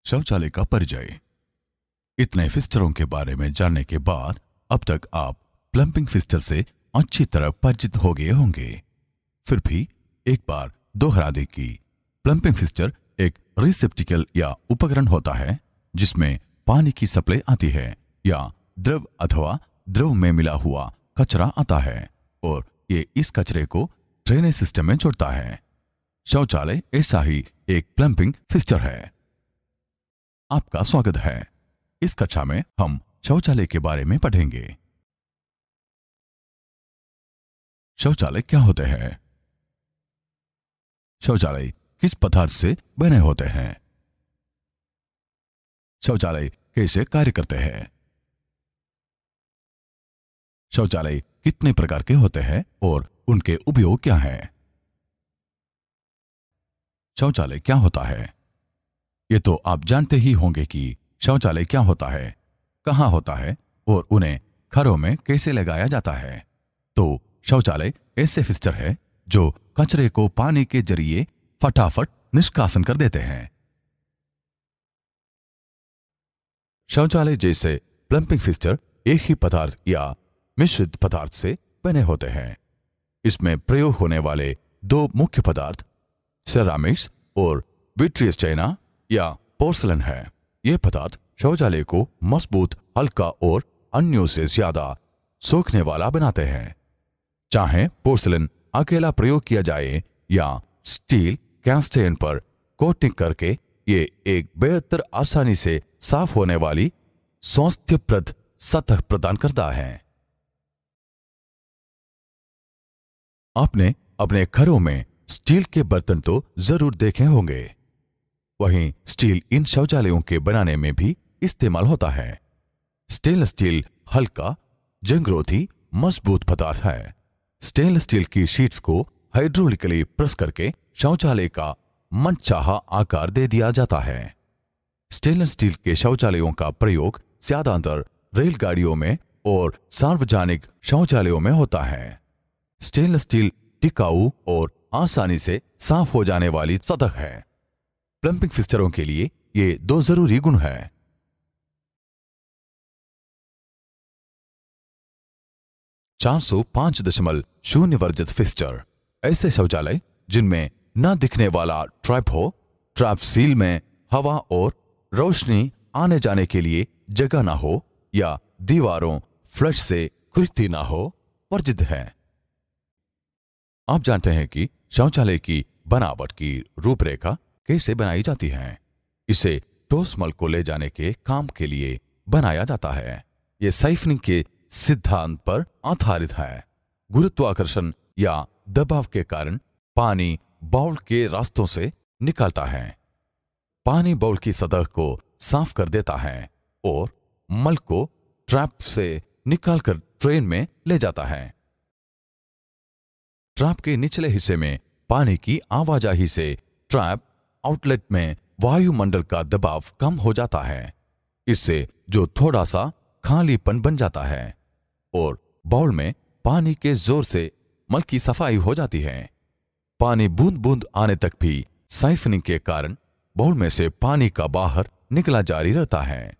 शौचालय का परिचय। इतने फिस्टरों के बारे में जानने के बाद अब तक आप प्लम्बिंग फिस्टर से अच्छी तरह परिचित हो गए होंगे। फिर भी एक बार दोहरा दें कि प्लम्बिंग फिस्टर एक रिसेप्टिकल या उपकरण होता है जिसमें पानी की सप्लाई आती है या द्रव अथवा द्रव में मिला हुआ कचरा आता है और ये इस कचरे को ड्रेनेज सिस्टम में छोड़ता है। शौचालय ऐसा ही एक प्लम्बिंग फिस्टर है। आपका स्वागत है। इस कक्षा में हम शौचालय के बारे में पढ़ेंगे। शौचालय क्या होते हैं? शौचालय किस पदार्थ से बने होते हैं? शौचालय कैसे कार्य करते हैं? शौचालय कितने प्रकार के होते हैं और उनके उपयोग क्या हैं? शौचालय क्या होता है? ये तो आप जानते ही होंगे कि शौचालय क्या होता है, कहाँ होता है और उन्हें घरों में कैसे लगाया जाता है। तो शौचालय ऐसे फिस्टर है जो कचरे को पानी के जरिए फटाफट निष्कासन कर देते हैं। शौचालय जैसे प्लम्बिंग फिस्टर एक ही पदार्थ या मिश्रित पदार्थ से बने होते हैं। इसमें प्रयोग होने वाले दो मुख्य पदार्थ सेरामिक्स और विट्रियस चाइना या पोर्सलन है। ये पदार्थ शौचालय को मजबूत, हल्का और अन्यों से ज्यादा सोखने वाला बनाते हैं। चाहे पोर्सलन अकेला प्रयोग किया जाए या स्टील कैस्टेन पर कोटिंग करके, ये एक बेहतर आसानी से साफ होने वाली स्वास्थ्यप्रद सतह प्रदान करता है। आपने अपने घरों में स्टील के बर्तन तो जरूर देखे होंगे, वहीं स्टील इन शौचालयों के बनाने में भी इस्तेमाल होता है। स्टेनलेस स्टील हल्का, जंगरोधी, मजबूत पदार्थ है। स्टेनलेस स्टील की शीट्स को हाइड्रोलिकली प्रेस करके शौचालय का मनचाहा आकार दे दिया जाता है। स्टेनलेस स्टील के शौचालयों का प्रयोग ज्यादातर रेलगाड़ियों में और सार्वजनिक शौचालयों में होता है। स्टेनलेस स्टील टिकाऊ और आसानी से साफ हो जाने वाली सतह है। प्लम्बिंग फिस्टरों के लिए ये दो जरूरी गुण हैं। .5.0 वर्जित फिस्टर ऐसे शौचालय जिनमें न दिखने वाला ट्रैप हो, ट्रैप सील में हवा और रोशनी आने जाने के लिए जगह ना हो या दीवारों फ्लश से खुलती ना हो, वर्जित है। आप जानते हैं कि शौचालय की बनावट की रूपरेखा कैसे बनाई जाती है। इसे ठोस मल को ले जाने के काम के लिए बनाया जाता है। यह साइफनिंग के सिद्धांत पर आधारित है। गुरुत्वाकर्षण या दबाव के कारण पानी बाउल के रास्तों से निकलता है। पानी बाउल की सतह को साफ कर देता है और मल को ट्रैप से निकालकर ट्रेन में ले जाता है। ट्रैप के निचले हिस्से में पानी की आवाजाही से ट्रैप आउटलेट में वायुमंडल का दबाव कम हो जाता है। इससे जो थोड़ा सा खालीपन बन जाता है और बाउल में पानी के जोर से मल की सफाई हो जाती है। पानी बूंद बूंद आने तक भी साइफनिंग के कारण बाउल में से पानी का बाहर निकला जारी रहता है।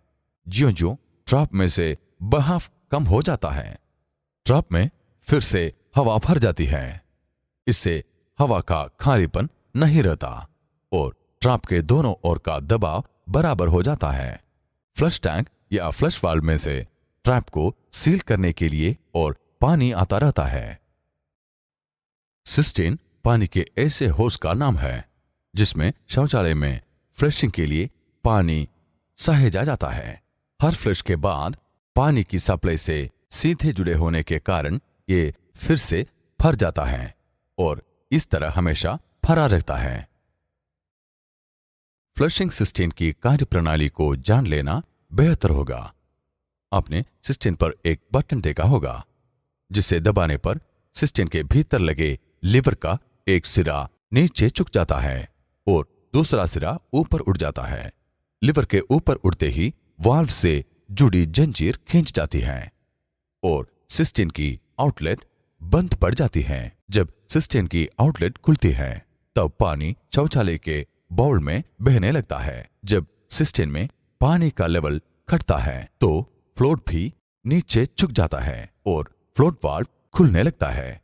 ज्यों-ज्यों ट्रैप में से बहाव कम हो जाता है, ट्रैप में फिर से हवा भर जाती है। इससे हवा का खालीपन नहीं रहता और ट्रैप के दोनों ओर का दबाव बराबर हो जाता है। फ्लश टैंक या फ्लश वाल्व में से ट्रैप को सील करने के लिए और पानी आता रहता है। सिस्टेन पानी के ऐसे होस का नाम है जिसमें शौचालय में फ्लशिंग के लिए पानी सहेजा जाता है। हर फ्लश के बाद पानी की सप्लाई से सीधे जुड़े होने के कारण ये फिर से भर जाता है और इस तरह हमेशा भरा रहता है। फ्लशिंग सिस्टम की कार्यप्रणाली को जान लेना बेहतर होगा। आपने सिस्टम पर एक बटन देखा होगा जिसे दबाने पर सिस्टम के भीतर लगे लीवर का एक सिरा नीचे झुक जाता है और दूसरा सिरा ऊपर उठ जाता है। लीवर के ऊपर उठते ही वाल्व से जुड़ी जंजीर खींच जाती है और सिस्टम की आउटलेट बंद पड़ जाती है। जब सिस्टम की आउटलेट खुलती है तब पानी शौचालय के बाउल में बहने लगता है। जब सिस्टम में पानी का लेवल घटता है तो फ्लोट भी नीचे झुक जाता है और फ्लोट वाल्व खुलने लगता है।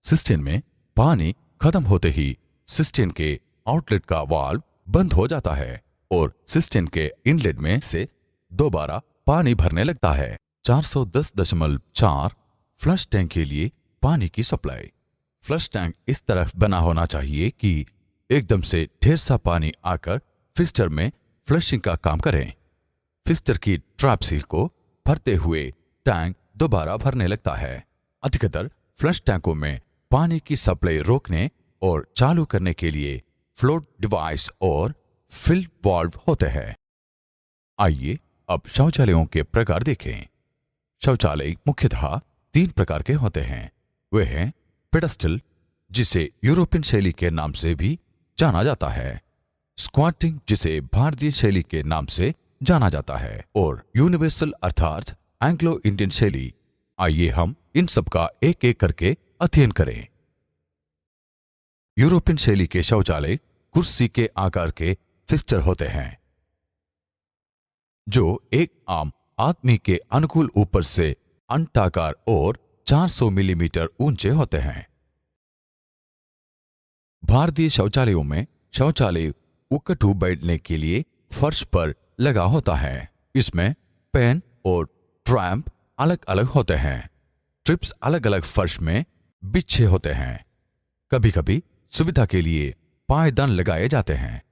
सिस्टम में पानी खत्म होते ही सिस्टम के आउटलेट का वाल्व बंद हो जाता है और सिस्टम के इनलेट में से दोबारा पानी भरने लगता है। 410.4 फ्लश टैंक के लिए पानी की सप्लाई। फ्लश टैंक इस तरफ बना होना चाहिए कि एकदम से ढेर सा पानी आकर फिस्टर में फ्लशिंग का काम करें। फिस्टर की ट्रैप सील को भरते हुए टैंक दोबारा भरने लगता है। अधिकतर फ्लश टैंकों में पानी की सप्लाई रोकने और चालू करने के लिए फ्लोट डिवाइस और फिल वाल्व होते हैं। आइए अब शौचालयों के प्रकार देखें। शौचालय मुख्यतः 3 प्रकार के होते हैं। वे हैं पेडस्टल, जिसे यूरोपियन शैली के नाम से भी जाना जाता है, स्क्वाटिंग, जिसे भारतीय शैली के नाम से जाना जाता है, और यूनिवर्सल अर्थात एंग्लो इंडियन शैली। आइए हम इन सब का एक एक करके अध्ययन करें। यूरोपियन शैली के शौचालय कुर्सी के आकार के फिक्सचर होते हैं जो एक आम आदमी के अनुकूल ऊपर से अंडाकार और 400 मिलीमीटर ऊंचे होते हैं। भारतीय शौचालयों में शौचालय उकटू बैठने के लिए फर्श पर लगा होता है। इसमें पेन और ट्रैम्प अलग अलग होते हैं। ट्रिप्स अलग अलग फर्श में बिछे होते हैं। कभी कभी सुविधा के लिए पायदान लगाए जाते हैं।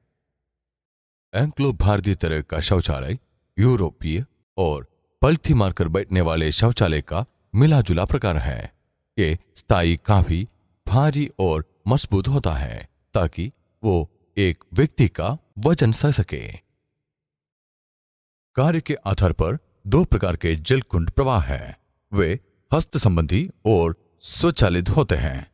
एंग्लो भारतीय तरह का शौचालय यूरोपीय और पलथी मारकर बैठने वाले शौचालय का मिला जुला प्रकार है। ये स्थायी काफी भारी और मजबूत होता है ताकि वो एक व्यक्ति का वजन सह सके। कार्य के आधार पर 2 प्रकार के जल कुंड प्रवाह है। वे हस्त संबंधी और स्वचालित होते हैं।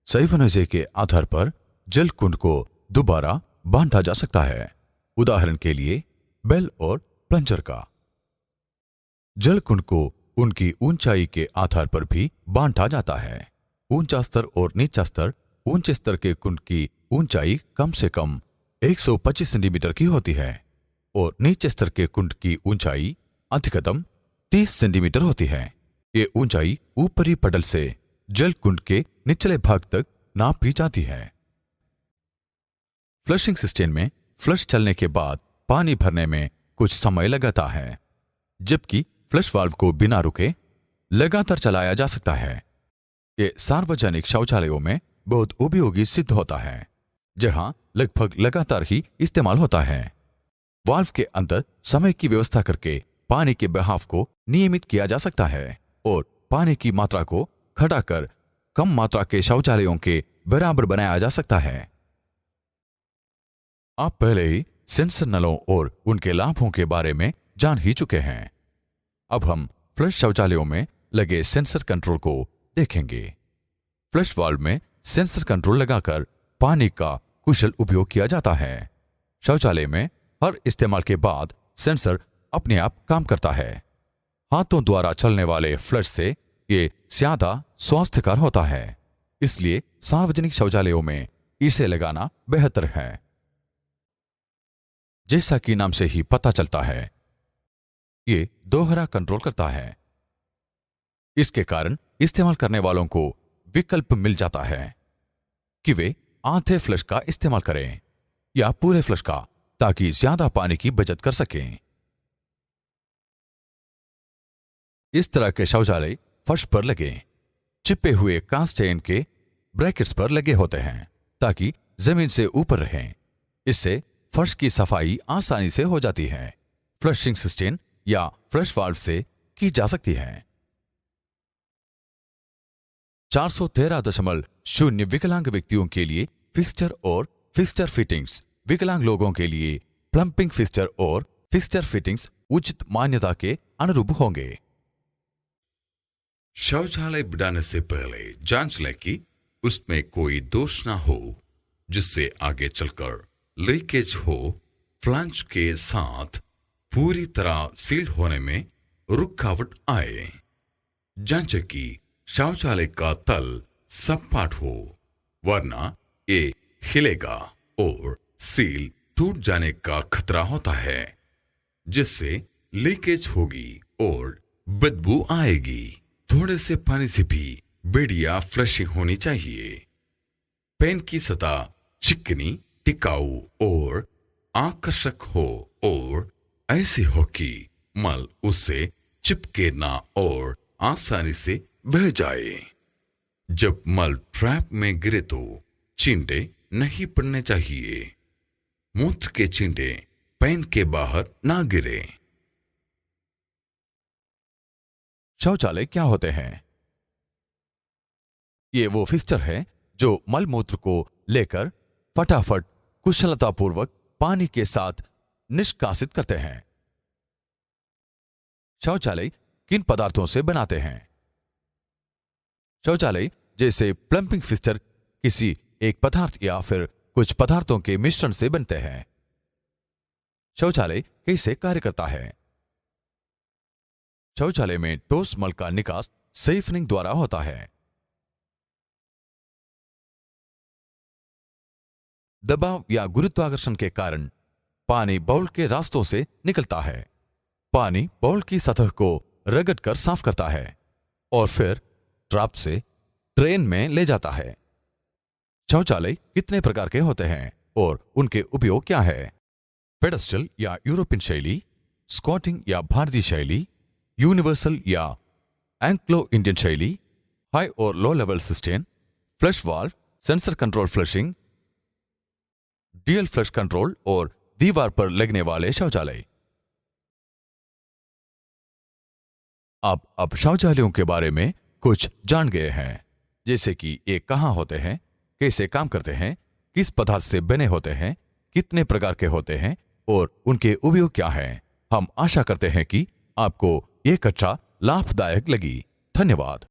संयोजन के आधार पर जल कुंड को दोबारा बांधा जा सकता है। उदाहरण के लिए बेल और प्लंजर का। जल कुंड को उनकी ऊंचाई के आधार पर भी बांटा जाता है। ऊंचा स्तर और नीचा स्तर। ऊंचे स्तर के कुंड की ऊंचाई कम से कम 125 सेंटीमीटर की होती है और नीचे स्तर के कुंड की ऊंचाई अधिकतम 30 सेंटीमीटर होती है। ये ऊंचाई ऊपरी पटल से जल कुंड के निचले भाग तक नापी जाती है। फ्लशिंग सिस्टम में फ्लश चलने के बाद पानी भरने में कुछ समय लगता है, जबकि फ्लश वाल्व को बिना रुके लगातार चलाया जा सकता है। ये सार्वजनिक शौचालयों में बहुत उपयोगी सिद्ध होता है, जहां लगभग लगातार ही इस्तेमाल होता है। वाल्व के अंदर समय की व्यवस्था करके पानी के बहाव को नियमित किया जा सकता है और पानी की मात्रा को घटाकर कम मात्रा के शौचालयों के बराबर बनाया जा सकता है। आप पहले ही सेंसर नलों और उनके लाभों के बारे में जान ही चुके हैं। अब हम फ्लश शौचालयों में लगे सेंसर कंट्रोल को देखेंगे। फ्लश वाल्व में सेंसर कंट्रोल लगाकर पानी का कुशल उपयोग किया जाता है। शौचालय में हर इस्तेमाल के बाद सेंसर अपने आप काम करता है। हाथों द्वारा चलने वाले फ्लश से ये ज्यादा स्वास्थ्यकर होता है, इसलिए सार्वजनिक शौचालयों में इसे लगाना बेहतर है। जैसा कि नाम से ही पता चलता है, ये दोहरा कंट्रोल करता है। इसके कारण इस्तेमाल करने वालों को विकल्प मिल जाता है कि वे आधे फ्लश का इस्तेमाल करें या पूरे फ्लश का, ताकि ज्यादा पानी की बचत कर सकें। इस तरह के शौचालय फर्श पर लगे चिपे हुए कांच चेन के ब्रैकेट्स पर लगे होते हैं ताकि जमीन से ऊपर रहें। इससे फर्श की सफाई आसानी से हो जाती है। फ्लशिंग सिस्टम या फ्लश वाल्व से की जा सकती है। 413.0 विकलांग व्यक्तियों के लिए फिक्सचर और फिक्सचर फिटिंग्स। विकलांग लोगों के लिए प्लम्बिंग फिक्सचर और फिक्सचर फिटिंग्स उचित मान्यता के अनुरूप होंगे। शौचालय बनाने से पहले जांच लें कि उसमें कोई दोष ना हो जिससे आगे चलकर लीकेज हो। फ्लैंज के साथ पूरी तरह सील होने में रुकावट आए। जांचें कि शौचालय का तल सपाट हो, वरना ये हिलेगा और सील टूट जाने का खतरा होता है, जिससे लीकेज होगी और बदबू आएगी। थोड़े से पानी से भी बढ़िया फ्लशिंग होनी चाहिए। पेन की सतह चिकनी, टिकाऊ और आकर्षक हो और ऐसी हो कि मल उससे चिपके ना और आसानी से बह जाए। जब मल ट्रैप में गिरे तो चींटे नहीं पड़ने चाहिए। मूत्र के चींटे पेन के बाहर ना गिरे। शौचालय क्या होते हैं? ये वो फिक्सचर है जो मल मूत्र को लेकर फटाफट कुशलतापूर्वक पानी के साथ निष्कासित करते हैं। शौचालय किन पदार्थों से बनाते हैं? शौचालय जैसे प्लम्बिंग फिक्सचर किसी एक पदार्थ या फिर कुछ पदार्थों के मिश्रण से बनते हैं। शौचालय कैसे कार्य करता है? शौचालय में ठोस मल का निकास सेफनिंग द्वारा होता है। दबाव या गुरुत्वाकर्षण के कारण पानी बाउल के रास्तों से निकलता है। पानी बाउल की सतह को रगड़कर साफ करता है और फिर ट्रैप से ट्रेन में ले जाता है। शौचालय कितने प्रकार के होते हैं और उनके उपयोग क्या है? पेडेस्टल या यूरोपियन शैली, स्क्वाटिंग या भारतीय शैली, यूनिवर्सल या एंग्लो इंडियन शैली, हाई और low level system, flush valve, sensor control flushing, dual flush control और दीवार पर लगने वाले शौचालय। अब शौचालयों के बारे में कुछ जान गए हैं, जैसे कि ये कहाँ होते हैं, कैसे काम करते हैं, किस पदार्थ से बने होते हैं, कितने प्रकार के होते हैं और उनके उपयोग क्या हैं। हम आशा करते हैं कि आपको ये कक्षा लाभदायक लगी। धन्यवाद।